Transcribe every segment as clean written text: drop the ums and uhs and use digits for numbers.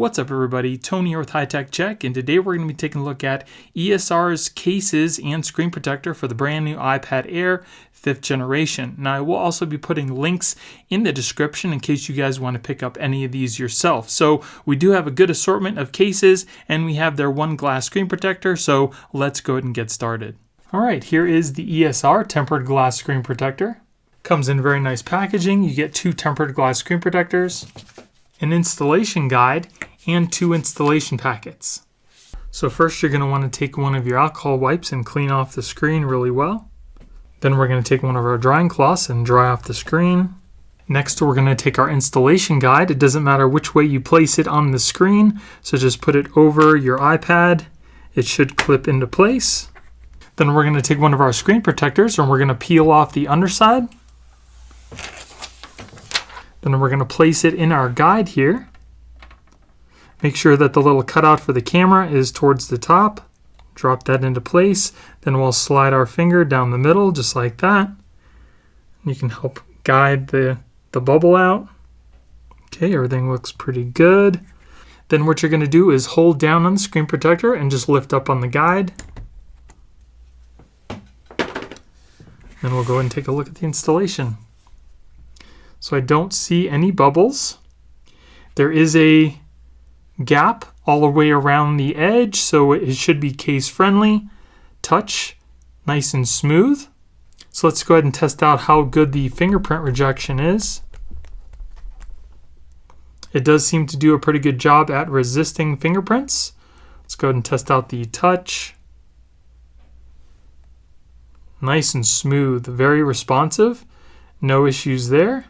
What's up everybody, Tony here with High Tech Check, and today we're going to be taking a look at ESR's cases and screen protector for the brand new iPad Air 5th generation. Now I will also be putting links in the description in case you guys want to pick up any of these yourself. So we do have a good assortment of cases and we have their one glass screen protector, so let's go ahead and get started. Alright, here is the ESR tempered glass screen protector. Comes in very nice packaging. You get 2 tempered glass screen protectors, an installation guide, and 2 installation packets. So first you're going to want to take one of your alcohol wipes and clean off the screen really well. Then we're going to take one of our drying cloths and dry off the screen. Next we're going to take our installation guide. It doesn't matter which way you place it on the screen, so just put it over your iPad. It should clip into place. Then we're going to take one of our screen protectors and we're going to peel off the underside. Then we're going to place it in our guide here. Make sure that the little cutout for the camera is towards the top. Drop that into place. Then we'll slide our finger down the middle just like that. You can help guide the bubble out. Okay, everything looks pretty good. Then what you're going to do is hold down on the screen protector and just lift up on the guide. Then we'll go ahead and take a look at the installation. So I don't see any bubbles. There is a gap all the way around the edge, so it should be case friendly. Touch, nice and smooth. So let's go ahead and test out how good the fingerprint rejection is. It does seem to do a pretty good job at resisting fingerprints. Let's go ahead and test out the touch. Nice and smooth, very responsive. No issues there.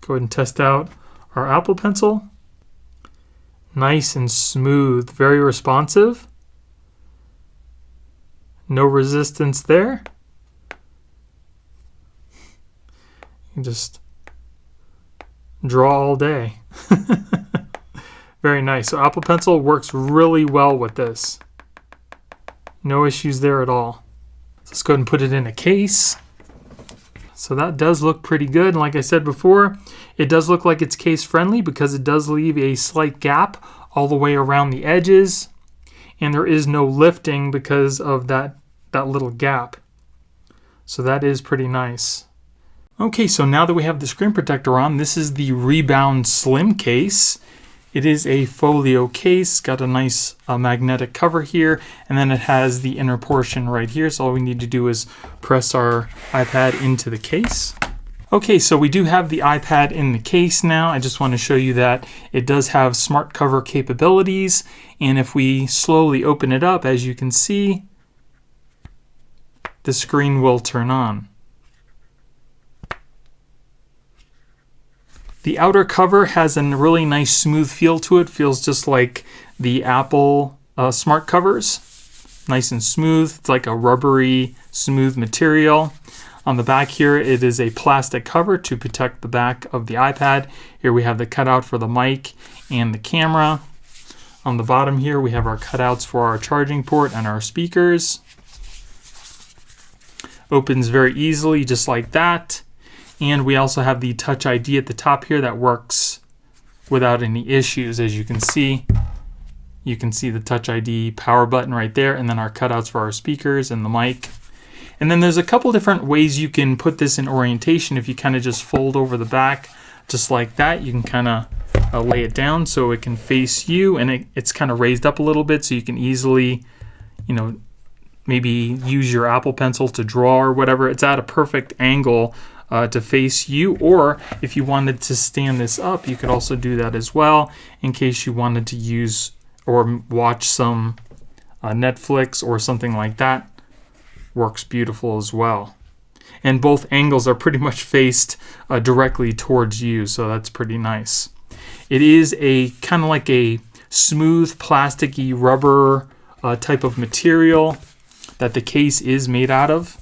Go ahead and test out our Apple Pencil. Nice and smooth, very responsive. No resistance there. You can just draw all day. Very nice. So Apple Pencil works really well with this. No issues there at all. Let's go ahead and put it in a case. So that does look pretty good. And like I said before, it does look like it's case friendly because it does leave a slight gap all the way around the edges. And there is no lifting because of that little gap. So that is pretty nice. Okay, so now that we have the screen protector on, this is the Rebound Slim Case. It is a folio case, got a nice magnetic cover here, and then it has the inner portion right here. So all we need to do is press our iPad into the case. Okay, so we do have the iPad in the case now. I just want to show you that it does have smart cover capabilities, and if we slowly open it up, as you can see, the screen will turn on. The outer cover has a really nice smooth feel to it. Feels just like the Apple smart covers. Nice and smooth. It's like a rubbery, smooth material. On the back here, it is a plastic cover to protect the back of the iPad. Here we have the cutout for the mic and the camera. On the bottom here, we have our cutouts for our charging port and our speakers. Opens very easily, just like that. And we also have the Touch ID at the top here that works without any issues. As you can see the Touch ID power button right there, and then our cutouts for our speakers and the mic. And then there's a couple different ways you can put this in orientation. If you kind of just fold over the back just like that, you can kind of lay it down so it can face you, and it's kind of raised up a little bit so you can easily, maybe use your Apple Pencil to draw or whatever. It's at a perfect angle to face you, or if you wanted to stand this up, you could also do that as well in case you wanted to use or watch some Netflix or something like that. Works beautiful as well. And both angles are pretty much faced directly towards you, so that's pretty nice. It is a kind of like a smooth plasticky rubber type of material that the case is made out of.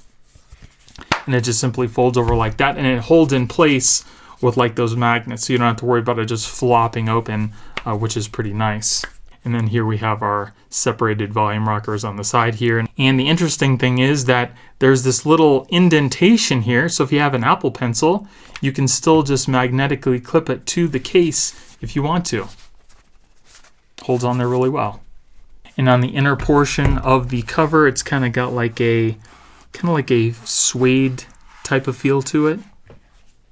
And it just simply folds over like that, and it holds in place with like those magnets, so you don't have to worry about it just flopping open, which is pretty nice. And then here we have our separated volume rockers on the side here. And the interesting thing is that there's this little indentation here, so if you have an Apple Pencil, you can still just magnetically clip it to the case if you want to. Holds on there really well. And on the inner portion of the cover, it's kind of got like a suede type of feel to it.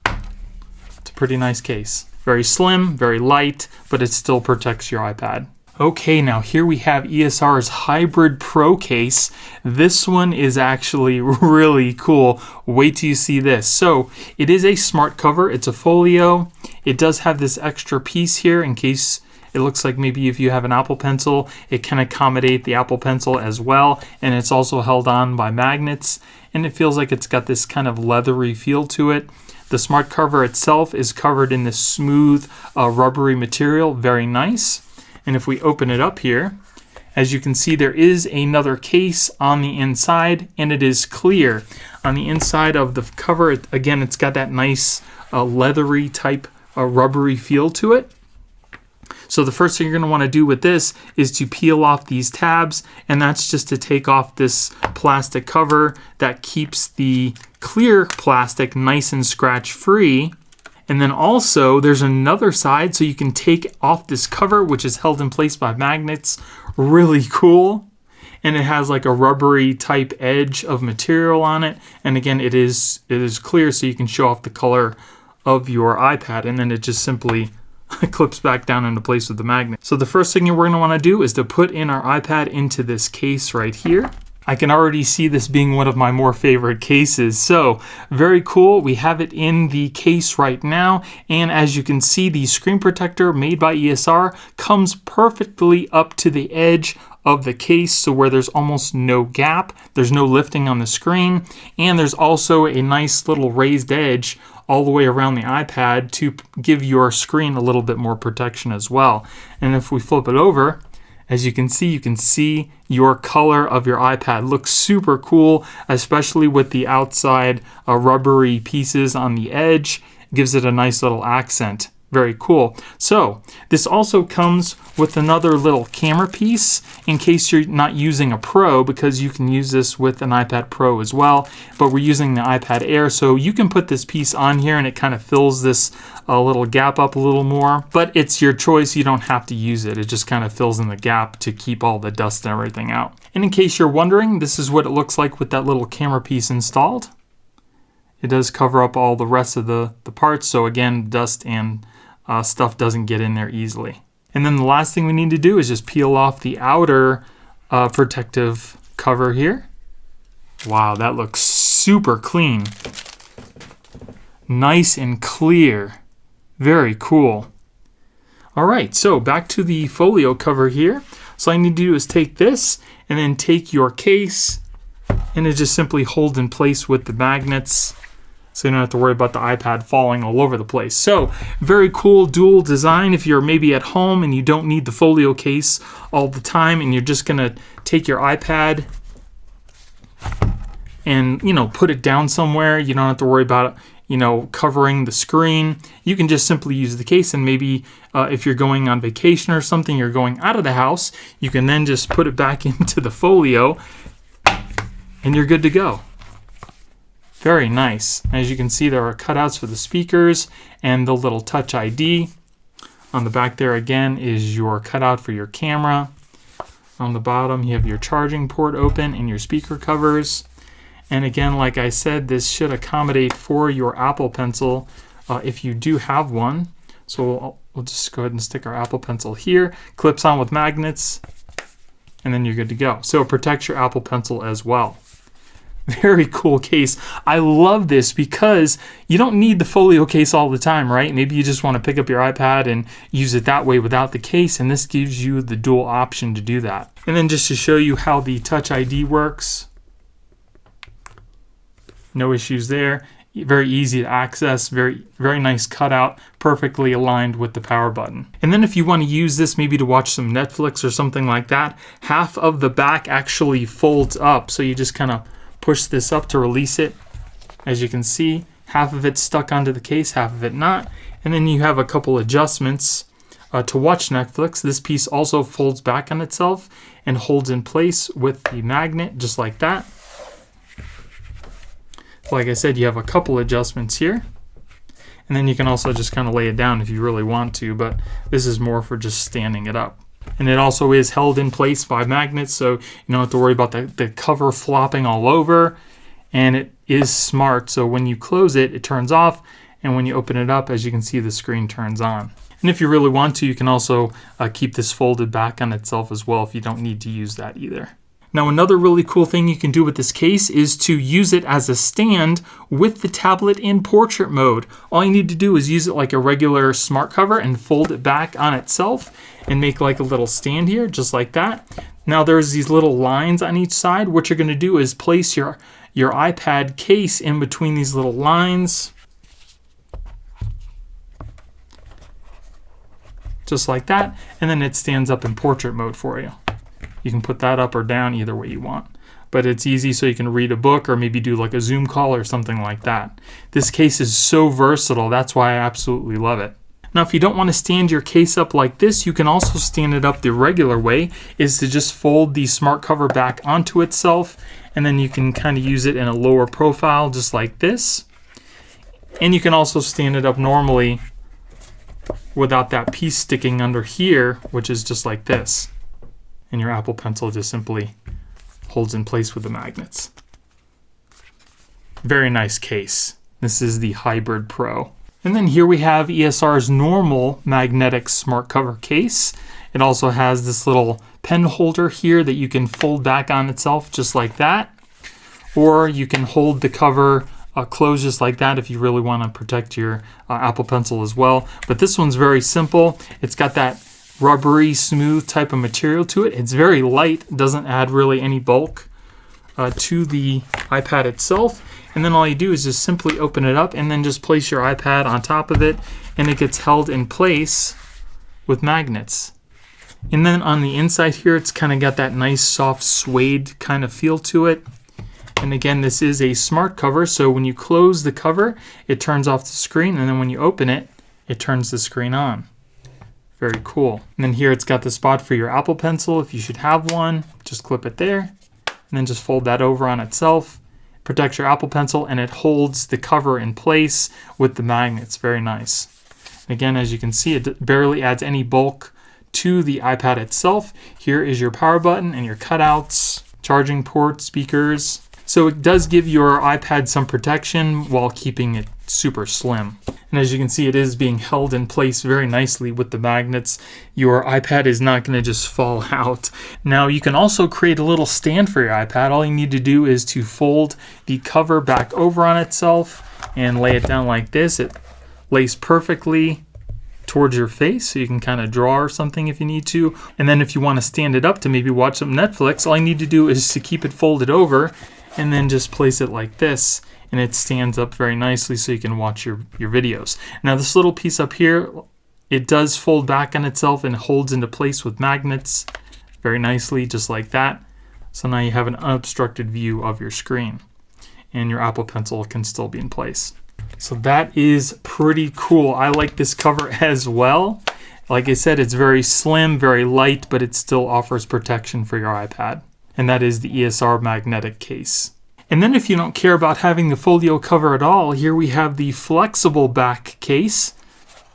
It's a pretty nice case. Very slim, very light, but it still protects your iPad. Okay, now here we have ESR's Hybrid Pro Case. This one is actually really cool. Wait till you see this. So it is a smart cover. It's a folio. It does have this extra piece here in case it looks like maybe if you have an Apple Pencil, it can accommodate the Apple Pencil as well. And it's also held on by magnets. And it feels like it's got this kind of leathery feel to it. The smart cover itself is covered in this smooth, rubbery material. Very nice. And if we open it up here, as you can see, there is another case on the inside, and it is clear. On the inside of the cover, again, it's got that nice leathery type rubbery feel to it. So the first thing you're going to want to do with this is to peel off these tabs, and that's just to take off this plastic cover that keeps the clear plastic nice and scratch free. And then also there's another side so you can take off this cover, which is held in place by magnets. Really cool. And it has like a rubbery type edge of material on it. And again, it is clear so you can show off the color of your iPad, and then it just simply clips back down into place with the magnet. So the first thing we're going to want to do is to put in our iPad into this case right here. I can already see this being one of my more favorite cases. So very cool. We have it in the case right now. And as you can see, the screen protector made by ESR comes perfectly up to the edge of the case, so where there's almost no gap, there's no lifting on the screen, and there's also a nice little raised edge all the way around the iPad to give your screen a little bit more protection as well. And if we flip it over, as you can see your color of your iPad. Looks super cool, especially with the outside rubbery pieces on the edge. Gives it a nice little accent. Very cool. So this also comes with another little camera piece in case you're not using a Pro, because you can use this with an iPad Pro as well, but we're using the iPad Air, so you can put this piece on here and it kind of fills this little gap up a little more, but it's your choice. You don't have to use it. It just kind of fills in the gap to keep all the dust and everything out. And in case you're wondering, this is what it looks like with that little camera piece installed. It does cover up all the rest of the parts, so again, dust and stuff doesn't get in there easily. And then the last thing we need to do is just peel off the outer protective cover here. Wow, that looks super clean. Nice and clear. Very cool. All right, so back to the folio cover here. So all I need to do is take this and then take your case, and it just simply holds in place with the magnets, so you don't have to worry about the iPad falling all over the place. So very cool dual design if you're maybe at home and you don't need the folio case all the time, and you're just gonna take your iPad and put it down somewhere. You don't have to worry about covering the screen. You can just simply use the case, and maybe if you're going on vacation or something, you're going out of the house, you can then just put it back into the folio and you're good to go. Very nice. As you can see, there are cutouts for the speakers and the little Touch ID. On the back there again is your cutout for your camera. On the bottom you have your charging port open and your speaker covers. And again, like I said, this should accommodate for your Apple Pencil if you do have one. So we'll just go ahead and stick our Apple Pencil here. Clips on with magnets, and then you're good to go. So it protects your Apple Pencil as well. Very cool case. I love this because you don't need the folio case all the time, right? Maybe you just want to pick up your iPad and use it that way without the case, and this gives you the dual option to do that. And then just to show you how the Touch ID works, no issues there. Very easy to access, very nice cutout, perfectly aligned with the power button. And then if you want to use this maybe to watch some Netflix or something like that, half of the back actually folds up, so you just kind of push this up to release it. As you can see, half of it's stuck onto the case, half of it not. And then you have a couple adjustments to watch Netflix. This piece also folds back on itself and holds in place with the magnet, just like that. Like I said, you have a couple adjustments here. And then you can also just kind of lay it down if you really want to, but this is more for just standing it up. And it also is held in place by magnets, so you don't have to worry about the cover flopping all over. And it is smart, so when you close it, it turns off, and when you open it up, as you can see, the screen turns on. And if you really want to, you can also keep this folded back on itself as well if you don't need to use that either. Now, another really cool thing you can do with this case is to use it as a stand with the tablet in portrait mode. All you need to do is use it like a regular smart cover and fold it back on itself and make like a little stand here, just like that. Now, there's these little lines on each side. What you're going to do is place your iPad case in between these little lines, just like that, and then it stands up in portrait mode for you. You can put that up or down either way you want. But it's easy so you can read a book or maybe do like a Zoom call or something like that. This case is so versatile, that's why I absolutely love it. Now, if you don't want to stand your case up like this, you can also stand it up the regular way, is to just fold the smart cover back onto itself, and then you can kind of use it in a lower profile just like this. And you can also stand it up normally without that piece sticking under here, which is just like this. And your Apple Pencil just simply holds in place with the magnets. Very nice case. This is the Hybrid Pro. And then here we have ESR's normal magnetic smart cover case. It also has this little pen holder here that you can fold back on itself just like that. Or you can hold the cover closed just like that if you really want to protect your Apple Pencil as well. But this one's very simple. It's got that rubbery, smooth type of material to it. It's very light, doesn't add really any bulk to the iPad itself. And then all you do is just simply open it up and then just place your iPad on top of it, and it gets held in place with magnets. And then on the inside here, it's kind of got that nice soft suede kind of feel to it. And again, this is a smart cover, so when you close the cover, it turns off the screen, and then when you open it, it turns the screen on. Very cool. And then here it's got the spot for your Apple Pencil. If you should have one, just clip it there and then just fold that over on itself. Protects your Apple Pencil, and it holds the cover in place with the magnets. Very nice. And again, as you can see, it barely adds any bulk to the iPad itself. Here is your power button and your cutouts, charging port, speakers. So it does give your iPad some protection while keeping it super slim. And as you can see, it is being held in place very nicely with the magnets. Your iPad is not going to just fall out. Now, you can also create a little stand for your iPad. All you need to do is to fold the cover back over on itself and lay it down like this. It lays perfectly towards your face, so you can kind of draw or something if you need to. And then if you want to stand it up to maybe watch some Netflix, all you need to do is to keep it folded over and then just place it like this, and it stands up very nicely so you can watch your videos. Now, this little piece up here, it does fold back on itself and holds into place with magnets very nicely, just like that. So now you have an unobstructed view of your screen, and your Apple Pencil can still be in place. So that is pretty cool. I like this cover as well. Like I said, it's very slim, very light, but it still offers protection for your iPad. And that is the ESR magnetic case. And then if you don't care about having the folio cover at all, here we have the flexible back case.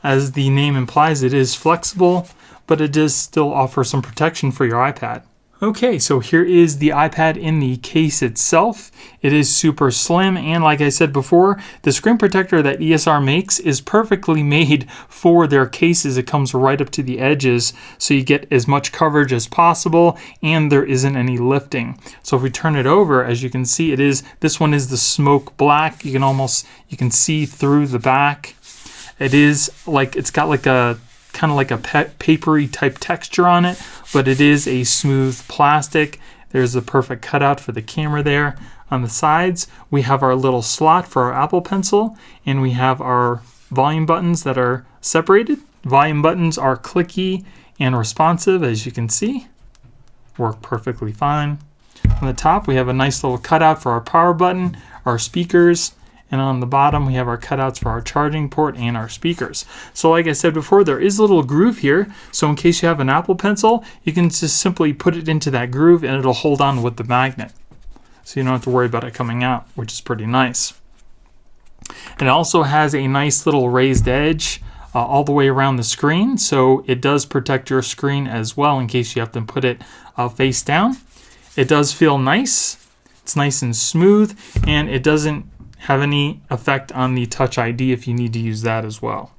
As the name implies, it is flexible, but it does still offer some protection for your iPad. Okay, so here is the iPad in the case itself. It is super slim, and like I said before, the screen protector that ESR makes is perfectly made for their cases. It comes right up to the edges, so you get as much coverage as possible, and there isn't any lifting. So if we turn it over, as you can see, this one is the smoke black. You can see through the back. It's got like a kind of like a papery type texture on it, but it is a smooth plastic. There's the perfect cutout for the camera there. On the sides, we have our little slot for our Apple Pencil, and we have our volume buttons that are separated. Volume buttons are clicky and responsive, as you can see. Work perfectly fine. On the top, we have a nice little cutout for our power button, our speakers, and on the bottom, we have our cutouts for our charging port and our speakers. So like I said before, there is a little groove here. So in case you have an Apple Pencil, you can just simply put it into that groove and it'll hold on with the magnet. So you don't have to worry about it coming out, which is pretty nice. It also has a nice little raised edge all the way around the screen, so it does protect your screen as well in case you have to put it face down. It does feel nice. It's nice and smooth, and it doesn't have any effect on the Touch ID if you need to use that as well.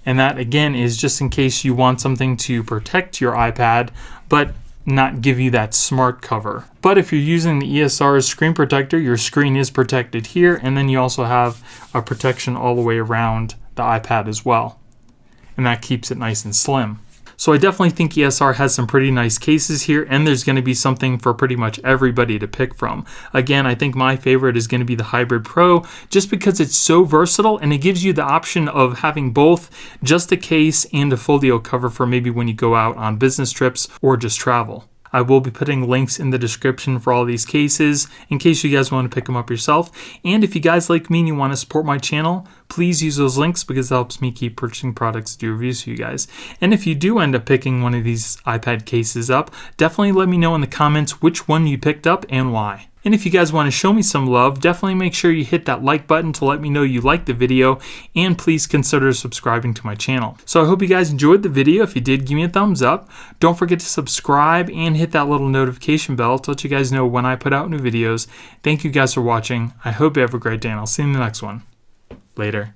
And that again is just in case you want something to protect your iPad but not give you that smart cover. But if you're using the ESR Screen Protector, your screen is protected here, and then you also have a protection all the way around the iPad as well. And that keeps it nice and slim. So I definitely think ESR has some pretty nice cases here, and there's going to be something for pretty much everybody to pick from. Again, I think my favorite is going to be the Hybrid Pro, just because it's so versatile and it gives you the option of having both just a case and a folio cover for maybe when you go out on business trips or just travel. I will be putting links in the description for all these cases in case you guys want to pick them up yourself. And if you guys like me and you want to support my channel, please use those links because it helps me keep purchasing products to do reviews for you guys. And if you do end up picking one of these iPad cases up, definitely let me know in the comments which one you picked up and why. And if you guys want to show me some love, definitely make sure you hit that like button to let me know you liked the video, and please consider subscribing to my channel. So I hope you guys enjoyed the video. If you did, give me a thumbs up. Don't forget to subscribe and hit that little notification bell to let you guys know when I put out new videos. Thank you guys for watching. I hope you have a great day, and I'll see you in the next one. Later.